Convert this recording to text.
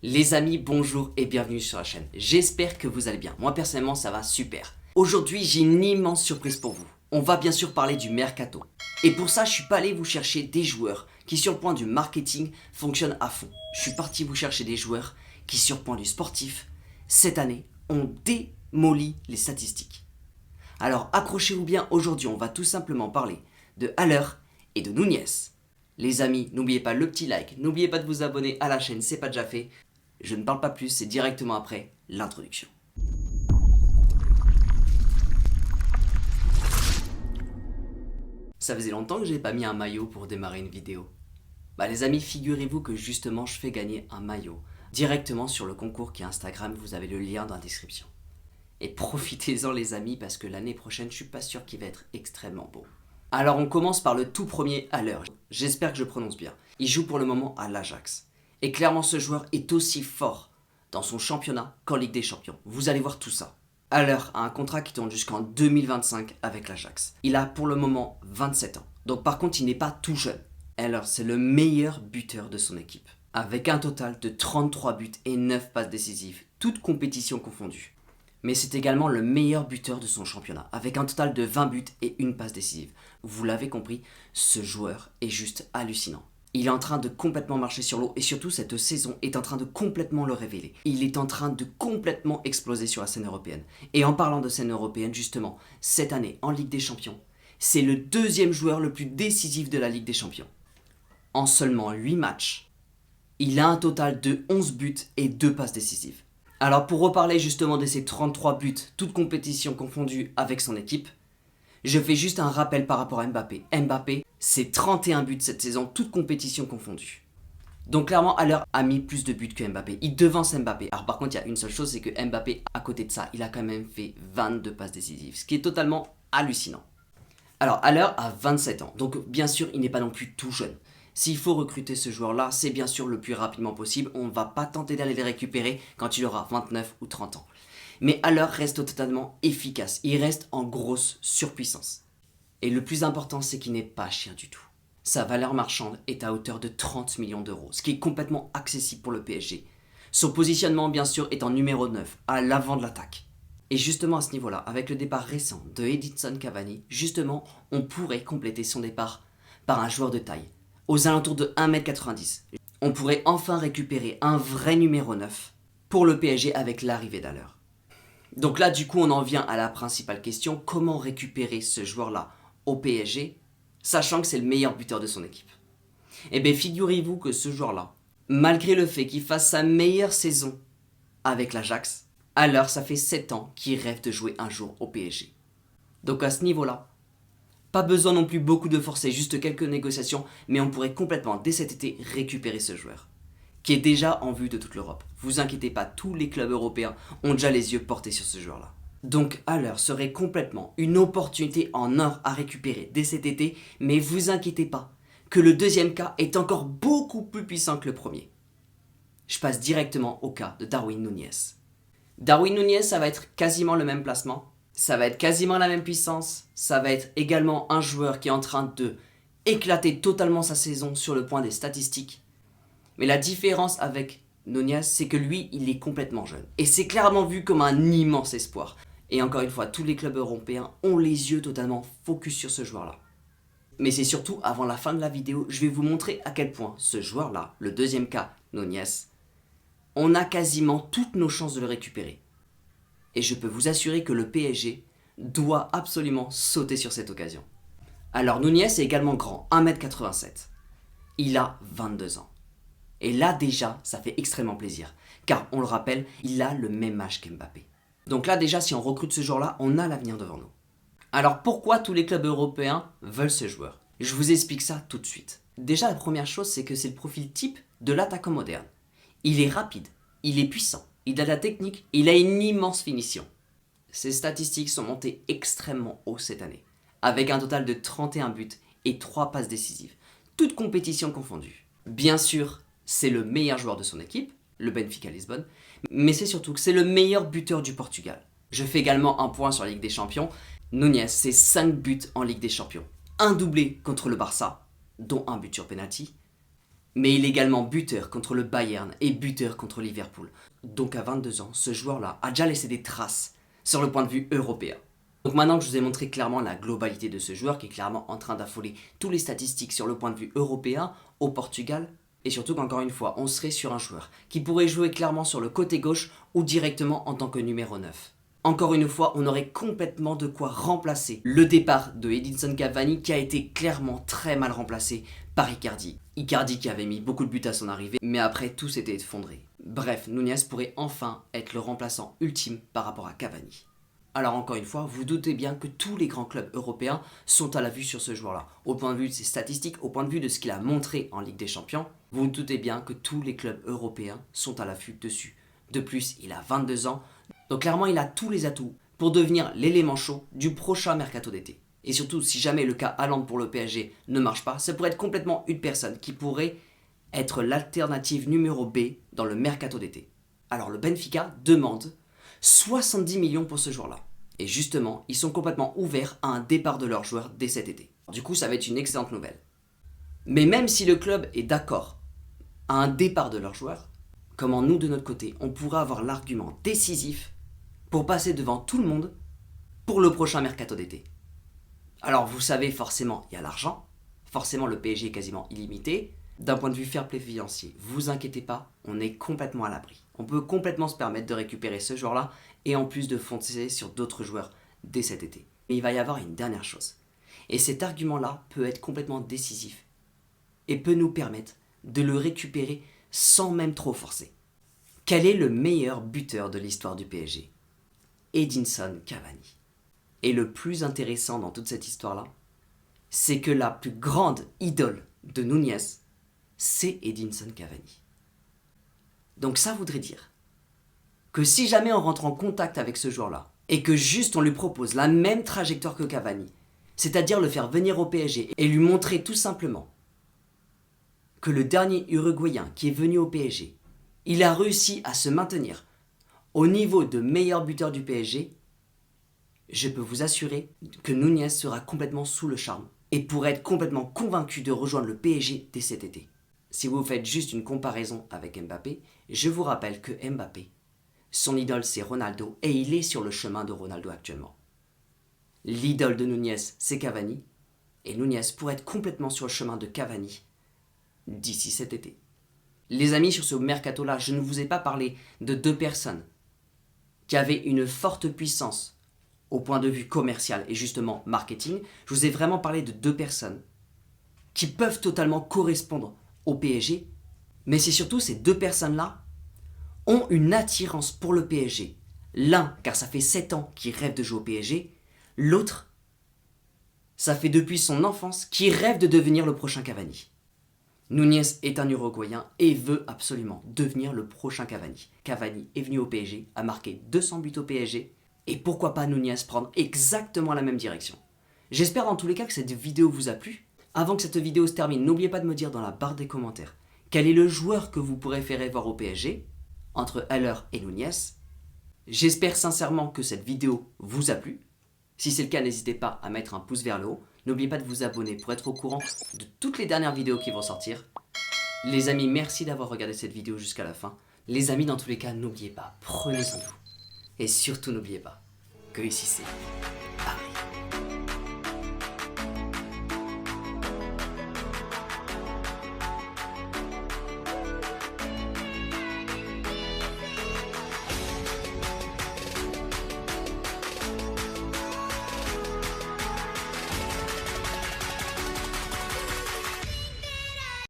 Les amis, bonjour et bienvenue sur la chaîne. J'espère que vous allez bien. Moi personnellement, ça va super. Aujourd'hui, j'ai une immense surprise pour vous. On va bien sûr parler du mercato. Et pour ça, je suis pas allé vous chercher des joueurs qui sur le point du marketing fonctionnent à fond. Je suis parti vous chercher des joueurs qui sur le point du sportif, cette année, ont démoli les statistiques. Alors accrochez-vous bien, aujourd'hui on va tout simplement parler de Haller et de Nunez. Les amis, n'oubliez pas le petit like, n'oubliez pas de vous abonner à la chaîne, c'est pas déjà fait. Je ne parle pas plus, c'est directement après l'introduction. Ça faisait longtemps que j'avais pas mis un maillot pour démarrer une vidéo. Bah les amis, figurez-vous que justement je fais gagner un maillot directement sur le concours qui est Instagram, vous avez le lien dans la description. Et profitez-en les amis parce que l'année prochaine je suis pas sûr qu'il va être extrêmement beau. Alors on commence par le tout premier Haller, j'espère que je prononce bien. Il joue pour le moment à l'Ajax. Et clairement ce joueur est aussi fort dans son championnat qu'en Ligue des Champions. Vous allez voir tout ça. Haller a un contrat qui tourne jusqu'en 2025 avec l'Ajax. Il a pour le moment 27 ans. Donc par contre il n'est pas tout jeune. Haller c'est le meilleur buteur de son équipe. Avec un total de 33 buts et 9 passes décisives, toutes compétitions confondues. Mais c'est également le meilleur buteur de son championnat, avec un total de 20 buts et une passe décisive. Vous l'avez compris, ce joueur est juste hallucinant. Il est en train de complètement marcher sur l'eau et surtout cette saison est en train de complètement le révéler. Il est en train de complètement exploser sur la scène européenne. Et en parlant de scène européenne, justement, cette année en Ligue des Champions, c'est le deuxième joueur le plus décisif de la Ligue des Champions. En seulement 8 matchs, il a un total de 11 buts et 2 passes décisives. Alors pour reparler justement de ces 33 buts, toutes compétitions confondues avec son équipe, je fais juste un rappel par rapport à Mbappé. Mbappé, c'est 31 buts cette saison, toutes compétitions confondues. Donc clairement, Haller a mis plus de buts que Mbappé. Il devance Mbappé. Alors par contre, il y a une seule chose, c'est que Mbappé, à côté de ça, il a quand même fait 22 passes décisives, ce qui est totalement hallucinant. Alors Haller a 27 ans, donc bien sûr, il n'est pas non plus tout jeune. S'il faut recruter ce joueur-là, c'est bien sûr le plus rapidement possible. On ne va pas tenter d'aller les récupérer quand il aura 29 ou 30 ans. Mais Haller reste totalement efficace. Il reste en grosse surpuissance. Et le plus important, c'est qu'il n'est pas cher du tout. Sa valeur marchande est à hauteur de 30 millions d'euros, ce qui est complètement accessible pour le PSG. Son positionnement, bien sûr, est en numéro 9, à l'avant de l'attaque. Et justement à ce niveau-là, avec le départ récent de Edinson Cavani, justement, on pourrait compléter son départ par un joueur de taille, aux alentours de 1m90. On pourrait enfin récupérer un vrai numéro 9 pour le PSG avec l'arrivée d'Haller. Donc là, du coup, on en vient à la principale question, comment récupérer ce joueur-là au PSG, sachant que c'est le meilleur buteur de son équipe. Eh bien, figurez-vous que ce joueur-là, malgré le fait qu'il fasse sa meilleure saison avec l'Ajax, Haller, ça fait 7 ans qu'il rêve de jouer un jour au PSG. Donc à ce niveau-là, pas besoin non plus beaucoup de forcer, juste quelques négociations, mais on pourrait complètement, dès cet été, récupérer ce joueur, qui est déjà en vue de toute l'Europe. Vous inquiétez pas, tous les clubs européens ont déjà les yeux portés sur ce joueur-là. Donc Haller serait complètement une opportunité en or à récupérer dès cet été, mais vous inquiétez pas, que le deuxième cas est encore beaucoup plus puissant que le premier. Je passe directement au cas de Darwin Nunez. Darwin Nunez, ça va être quasiment le même placement, ça va être quasiment la même puissance, ça va être également un joueur qui est en train de éclater totalement sa saison sur le point des statistiques. Mais la différence avec Nunez, c'est que lui, il est complètement jeune. Et c'est clairement vu comme un immense espoir. Et encore une fois, tous les clubs européens ont les yeux totalement focus sur ce joueur-là. Mais c'est surtout, avant la fin de la vidéo, je vais vous montrer à quel point ce joueur-là, le deuxième cas, Nunez, on a quasiment toutes nos chances de le récupérer. Et je peux vous assurer que le PSG doit absolument sauter sur cette occasion. Alors Nunez est également grand, 1m87. Il a 22 ans. Et là déjà, ça fait extrêmement plaisir. Car, on le rappelle, il a le même âge qu'Mbappé. Donc là déjà, si on recrute ce joueur-là, on a l'avenir devant nous. Alors pourquoi tous les clubs européens veulent ce joueur? Je vous explique ça tout de suite. Déjà, la première chose, c'est que c'est le profil type de l'attaquant moderne. Il est rapide, il est puissant, il a de la technique, il a une immense finition. Ses statistiques sont montées extrêmement haut cette année, avec un total de 31 buts et 3 passes décisives, toutes compétitions confondues. Bien sûr, c'est le meilleur joueur de son équipe, le Benfica Lisbonne, mais c'est surtout que c'est le meilleur buteur du Portugal. Je fais également un point sur la Ligue des Champions. Nunez, c'est 5 buts en Ligue des Champions. Un doublé contre le Barça, dont un but sur penalty, Mais il est également buteur contre le Bayern et buteur contre Liverpool. Donc à 22 ans, ce joueur-là a déjà laissé des traces sur le point de vue européen. Donc maintenant que je vous ai montré clairement la globalité de ce joueur qui est clairement en train d'affoler tous les statistiques sur le point de vue européen au Portugal, et surtout qu'encore une fois, on serait sur un joueur qui pourrait jouer clairement sur le côté gauche ou directement en tant que numéro 9. Encore une fois, on aurait complètement de quoi remplacer le départ de Edinson Cavani qui a été clairement très mal remplacé par Icardi. Icardi qui avait mis beaucoup de buts à son arrivée, mais après tout s'était effondré. Bref, Nunez pourrait enfin être le remplaçant ultime par rapport à Cavani. Alors encore une fois, vous doutez bien que tous les grands clubs européens sont à la vue sur ce joueur-là. Au point de vue de ses statistiques, au point de vue de ce qu'il a montré en Ligue des Champions, vous doutez bien que tous les clubs européens sont à l'affût dessus. De plus, il a 22 ans, donc clairement il a tous les atouts pour devenir l'élément chaud du prochain mercato d'été. Et surtout, si jamais le cas Haaland pour le PSG ne marche pas, ça pourrait être complètement une personne qui pourrait être l'alternative numéro B dans le mercato d'été. Alors le Benfica demande 70 millions pour ce joueur-là. Et justement, ils sont complètement ouverts à un départ de leur joueur dès cet été. Du coup, ça va être une excellente nouvelle. Mais même si le club est d'accord à un départ de leur joueur, comment nous, de notre côté, on pourra avoir l'argument décisif pour passer devant tout le monde pour le prochain mercato d'été. Alors vous savez, forcément, il y a l'argent. Forcément, le PSG est quasiment illimité. D'un point de vue fair play financier, vous inquiétez pas, on est complètement à l'abri. On peut complètement se permettre de récupérer ce joueur-là et en plus de foncer sur d'autres joueurs dès cet été. Mais il va y avoir une dernière chose. Et cet argument-là peut être complètement décisif et peut nous permettre de le récupérer sans même trop forcer. Quel est le meilleur buteur de l'histoire du PSG? Edinson Cavani. Et le plus intéressant dans toute cette histoire-là, c'est que la plus grande idole de Nunez, c'est Edinson Cavani. Donc ça voudrait dire que si jamais on rentre en contact avec ce joueur-là et que juste on lui propose la même trajectoire que Cavani, c'est-à-dire le faire venir au PSG et lui montrer tout simplement que le dernier Uruguayen qui est venu au PSG, il a réussi à se maintenir au niveau de meilleur buteur du PSG, je peux vous assurer que Nunez sera complètement sous le charme et pourrait être complètement convaincu de rejoindre le PSG dès cet été. Si vous faites juste une comparaison avec Mbappé, je vous rappelle que Mbappé, son idole c'est Ronaldo et il est sur le chemin de Ronaldo actuellement. L'idole de Nunez c'est Cavani et Nunez pourrait être complètement sur le chemin de Cavani d'ici cet été. Les amis, sur ce mercato-là, je ne vous ai pas parlé de deux personnes qui avaient une forte puissance au point de vue commercial et justement marketing. Je vous ai vraiment parlé de deux personnes qui peuvent totalement correspondre au PSG, mais c'est surtout ces deux personnes-là ont une attirance pour le PSG. L'un, car ça fait 7 ans qu'il rêve de jouer au PSG, l'autre, ça fait depuis son enfance qu'il rêve de devenir le prochain Cavani. Nunez est un Uruguayen et veut absolument devenir le prochain Cavani. Cavani est venu au PSG, a marqué 200 buts au PSG, et pourquoi pas Nunez prendre exactement la même direction. J'espère dans tous les cas que cette vidéo vous a plu. Avant que cette vidéo se termine, n'oubliez pas de me dire dans la barre des commentaires quel est le joueur que vous préférez voir au PSG, entre Haller et Nunez. J'espère sincèrement que cette vidéo vous a plu. Si c'est le cas, n'hésitez pas à mettre un pouce vers le haut. N'oubliez pas de vous abonner pour être au courant de toutes les dernières vidéos qui vont sortir. Les amis, merci d'avoir regardé cette vidéo jusqu'à la fin. Les amis, dans tous les cas, n'oubliez pas, prenez soin de vous. Et surtout, n'oubliez pas que ici c'est Paris.